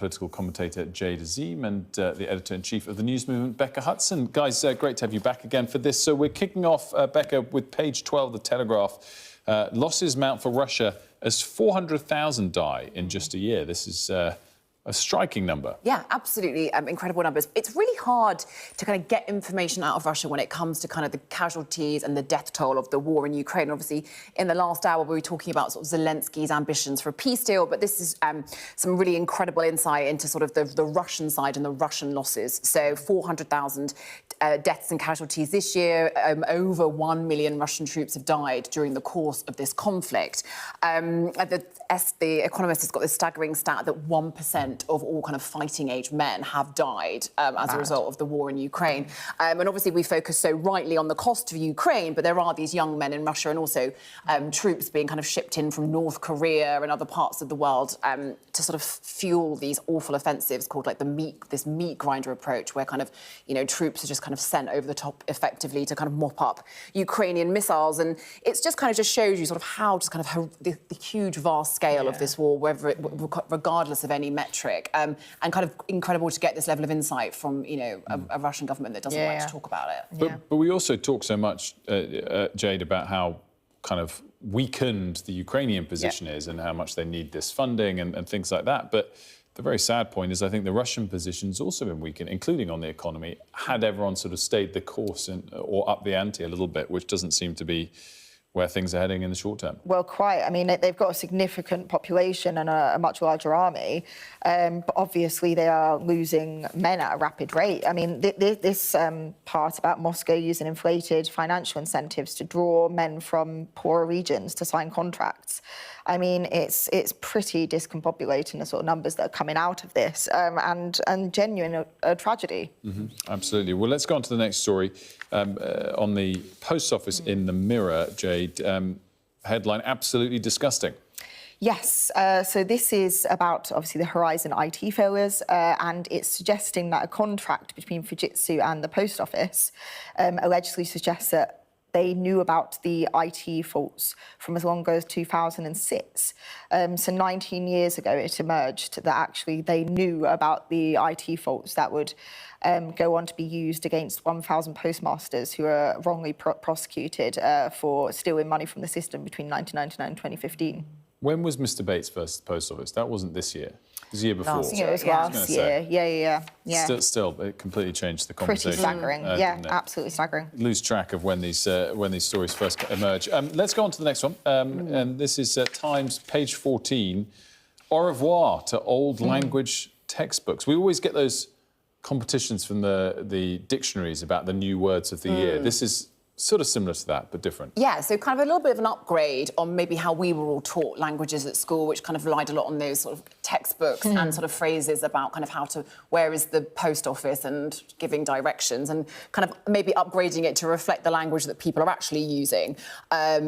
Political commentator Jade Azim and the editor-in-chief of the News Movement, Becca Hudson. Guys, great to have you back again for this. So we're kicking off, Becca, with page 12 of the Telegraph. Losses mount for Russia as 400,000 die in just a year. This is a striking number. Yeah, absolutely incredible numbers. It's really hard to kind of get information out of Russia when it comes to kind of the casualties and the death toll of the war in Ukraine. Obviously, in the last hour, we were talking about sort of Zelensky's ambitions for a peace deal, but this is some really incredible insight into sort of the Russian side and the Russian losses. So 400,000 deaths and casualties this year. Over 1 million Russian troops have died during the course of this conflict. The Economist has got this staggering stat that 1% of all kind of fighting-age men have died as a result of the war in Ukraine. And obviously we focus so rightly on the cost of Ukraine, but there are these young men in Russia and also troops being kind of shipped in from North Korea and other parts of the world to sort of fuel these awful offensives called like this meat grinder approach, where kind of, you know, troops are just kind of sent over the top effectively to kind of mop up Ukrainian missiles. And it's just kind of just shows you sort of how just kind of the huge, vast scale of this war, regardless of any metric, and kind of incredible to get this level of insight from, you know, a Russian government that doesn't like to talk about it. But we also talk so much, Jade, about how kind of weakened the Ukrainian position is and how much they need this funding and things like that. But the very sad point is I think the Russian position's also been weakened, including on the economy, had everyone sort of stayed the course or up the ante a little bit, which doesn't seem to be where things are heading in the short term. Well, quite. I mean, they've got a significant population and a much larger army, but obviously they are losing men at a rapid rate. I mean, this part about Moscow using inflated financial incentives to draw men from poorer regions to sign contracts. I mean, it's pretty discombobulating, the sort of numbers that are coming out of this, and genuine a tragedy. Absolutely. Well, let's go on to the next story. On the post office in the Mirror, Jade, headline, absolutely disgusting. Yes, so this is about, obviously, the Horizon IT failures, and it's suggesting that a contract between Fujitsu and the post office allegedly suggests that they knew about the IT faults from as long ago as 2006. So 19 years ago, it emerged that actually they knew about the IT faults that would go on to be used against 1,000 postmasters who were wrongly prosecuted for stealing money from the system between 1999 and 2015. When was Mr. Bates' first post office? That wasn't this year. It was the year before. Last year. It was last year. Yeah. Still, it completely changed the conversation. Pretty staggering. Yeah, absolutely staggering. Lose track of when these stories first emerge. Let's go on to the next one. And this is Times, page 14. Au revoir to old language textbooks. We always get those competitions from the dictionaries about the new words of the year. This is sort of similar to that, but different. Yeah, so kind of a little bit of an upgrade on maybe how we were all taught languages at school, which kind of relied a lot on those sort of textbooks and sort of phrases about kind of where is the post office and giving directions, and kind of maybe upgrading it to reflect the language that people are actually using,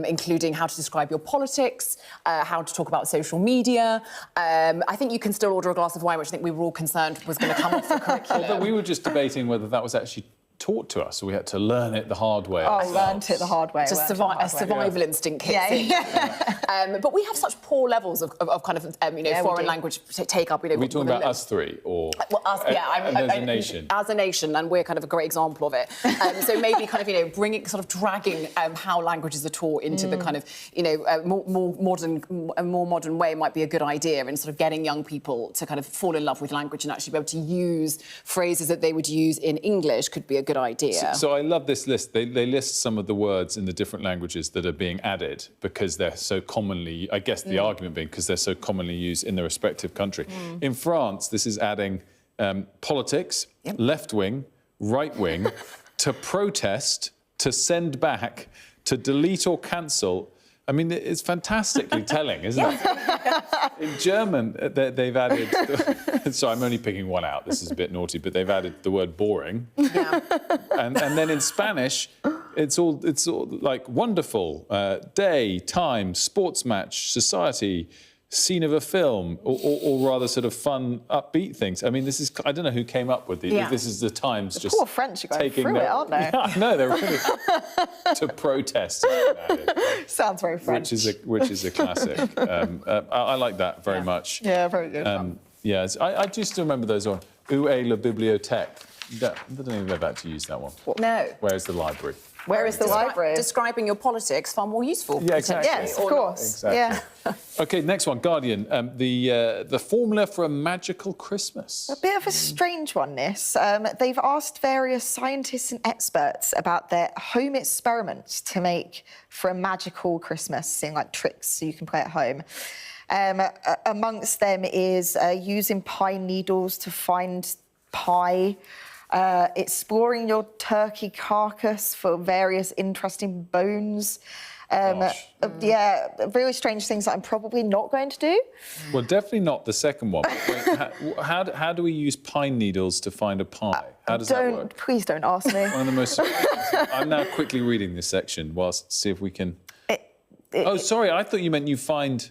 including how to describe your politics, how to talk about social media. I think you can still order a glass of wine, which I think we were all concerned was going to come off the curriculum. But we were just debating whether that was actually taught to us, so we had to learn it the hard way. Oh, learned it the hard way. Just a survival instinct kicks in. But we have such poor levels of kind of foreign language take-up. Are we talking about us three, or us? As a nation? As a nation, and we're kind of a great example of it. So maybe kind of bringing, sort of dragging how languages are taught into the kind of more modern way might be a good idea, and sort of getting young people to kind of fall in love with language and actually be able to use phrases that they would use in English could be a good idea. So I love this list. They list some of the words in the different languages that are being added because they're so commonly, I guess the argument being because they're so commonly used in the respective country. In France, this is adding politics, left-wing, right-wing, to protest, to send back, to delete or cancel. I mean, it's fantastically telling, isn't it? In German, they've added... So I'm only picking one out. This is a bit naughty, but they've added the word boring. Yeah. And then in Spanish, it's all like wonderful, day, time, sports match, society, scene of a film, or rather sort of fun, upbeat things. I mean, this is... I don't know who came up with these. This is the Times just poor French are going through it, aren't they? Yeah, no, they're really... to protest. Sounds very French. Which is a classic. I like that very much. Yeah, very good. Yeah, I do still remember those on Où est la bibliothèque? I don't think we've ever had to use that one. No. Where's the library? Where is the library? Describing your politics, far more useful. Yeah, exactly. Yes, of course. Exactly. Yeah. OK, next one, Guardian. The formula for a magical Christmas. A bit of a strange one, this. They've asked various scientists and experts about their home experiments to make for a magical Christmas, seeing like tricks so you can play at home. Amongst them is using pine needles to find pie, exploring your turkey carcass for various interesting bones. Yeah, really strange things that I'm probably not going to do. Well, definitely not the second one. How do we use pine needles to find a pie? How does that work? Please don't ask me. One of the most... I'm now quickly reading this section whilst see if we can... Oh, sorry, I thought you meant you find...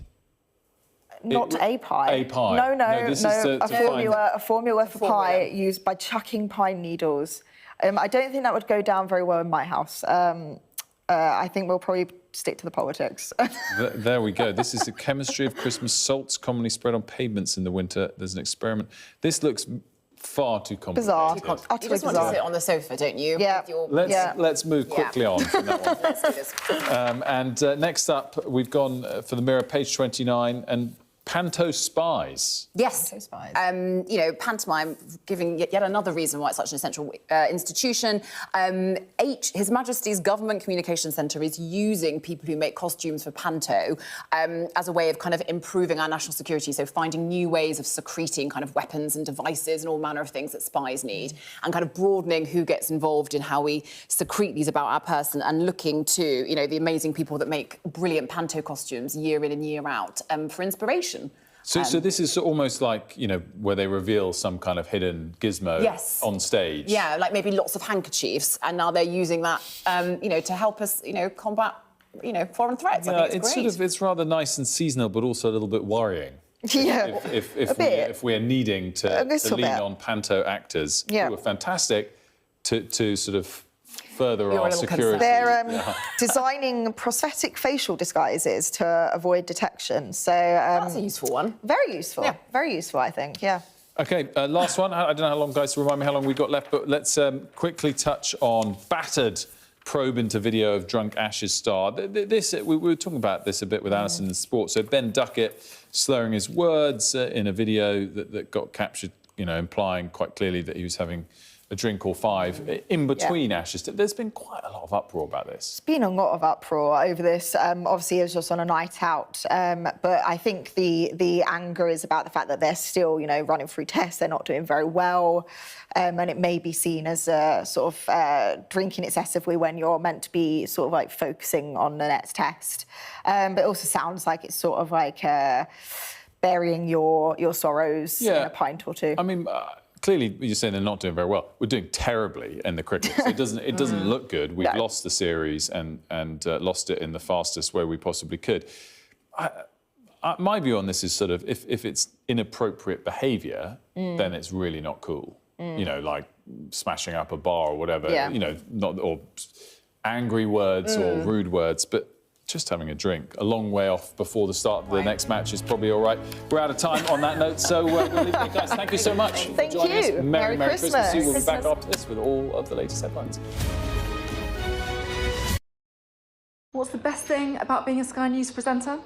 Not a pie. A pie. No. This is to a formula for pie used by chucking pine needles. I don't think that would go down very well in my house. I think we'll probably stick to the politics. There we go. This is the chemistry of Christmas salts commonly spread on pavements in the winter. There's an experiment. This looks far too complicated. Bizarre. You just want to sit on the sofa, don't you? Yeah. Let's move quickly on from that one. Let's do this. And next up, we've gone for the Mirror, page 29, and Panto Spies. Yes. You know, pantomime giving yet another reason why it's such an essential institution. His Majesty's Government Communication Centre is using people who make costumes for panto as a way of kind of improving our national security, so finding new ways of secreting kind of weapons and devices and all manner of things that spies need, and kind of broadening who gets involved in how we secrete these about our person, and looking to, you know, the amazing people that make brilliant panto costumes year in and year out for inspiration. So this is almost like, you know, where they reveal some kind of hidden gizmo on stage. Yeah, like maybe lots of handkerchiefs, and now they're using that, you know, to help us, you know, combat, you know, foreign threats. Yeah, I think it's great. it's rather nice and seasonal, but also a little bit worrying. Yeah, if we're needing to lean on panto actors who are fantastic to sort of further our security. They're designing prosthetic facial disguises to avoid detection. So that's a useful one. Very useful. Yeah. Very useful, I think. Yeah. OK, last one. I don't know how long, guys, to remind me how long we've got left, but let's quickly touch on battered probe into video of drunk Ashes star. We were talking about this a bit with Alison in sport. So Ben Duckett slurring his words in a video that got captured, you know, implying quite clearly that he was having a drink or five in between Ashes. There's been quite a lot of uproar about this. There's been a lot of uproar over this. Obviously, it was just on a night out. But I think the anger is about the fact that they're still, you know, running through tests. They're not doing very well. And it may be seen as a sort of drinking excessively when you're meant to be sort of like focusing on the next test. But it also sounds like it's sort of like burying your sorrows in a pint or two. I mean, clearly, you're saying they're not doing very well. We're doing terribly in the cricket. So it doesn't look good. We've lost the series and lost it in the fastest way we possibly could. My view on this is sort of if it's inappropriate behaviour, then it's really not cool. You know, like smashing up a bar or whatever. You know, or angry words or rude words, but just having a drink a long way off before the start of the next match is probably all right. We're out of time on that note, so we'll leave it there, guys. Thank you so much for joining us. Merry Christmas. We'll be back after this with all of the latest headlines. What's the best thing about being a Sky News presenter?